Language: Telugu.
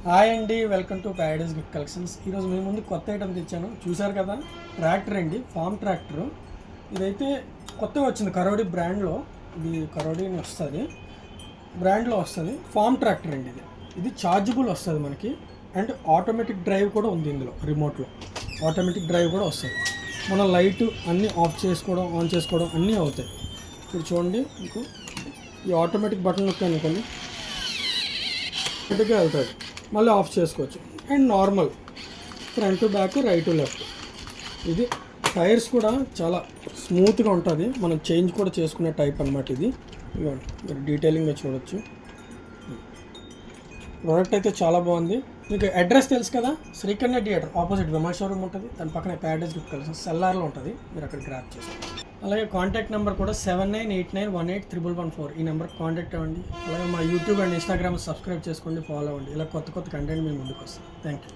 హాయ్ అండి, welcome to Paradise gift collections. ఈరోజు మీ ముందు కొత్త ఐటమ్ తెచ్చాను. చూసారు కదా, ట్రాక్టర్ అండి, ఫామ్ ట్రాక్టర్. ఇదైతే కొత్తగా వచ్చింది కరోడి బ్రాండ్లో. ఇది కరోడిని వస్తుంది, బ్రాండ్లో వస్తుంది. ఫామ్ ట్రాక్టర్ అండి ఇది ఛార్జబుల్ వస్తుంది మనకి. అండ్ ఆటోమేటిక్ డ్రైవ్ కూడా ఉంది ఇందులో. రిమోట్లో ఆటోమేటిక్ డ్రైవ్ కూడా వస్తుంది. మనం లైట్ అన్నీ ఆఫ్ చేసుకోవడం, ఆన్ చేసుకోవడం అన్నీ అవుతాయి. ఇప్పుడు చూడండి, మీకు ఈ ఆటోమేటిక్ బటన్ నొక్కానుకోండి, ఆటోమేటిక్గా వెళ్తుంది. మళ్ళీ ఆఫ్ చేసుకోవచ్చు. And normal front back right left. ఇది టైర్స్ కూడా చాలా స్మూత్గా ఉంటుంది. మనం చేంజ్ కూడా చేసుకునే టైప్ అనమాట ఇది. ఇవ్వండి, మీరు డీటెయిలింగ్గా చూడొచ్చు. ప్రోడక్ట్ అయితే చాలా బాగుంది. మీకు అడ్రస్ తెలుసు కదా, Srikanya theatre opposite Vimal showroom ఉంటుంది. దాని పక్కన ప్యారడైజ్ గిఫ్ట్ కలెక్షన్స్ సెల్లార్లో ఉంటుంది. మీరు అక్కడ గ్రాప్ చేసుకోండి. అలాగే కాంటాక్ట్ నెంబర్ కూడా 7989181114. ఈ నెంబర్కి కాంటాక్ట్ అవ్వండి. అలాగే మా యూట్యూబ్ అండ్ ఇన్స్టాగ్రామ్ సబ్స్క్రైబ్ చేసుకోండి, ఫాలో అవ్వండి. ఇలా కొత్త కంటెంట్ మీ ముందుకు వస్తుంది. Thank you.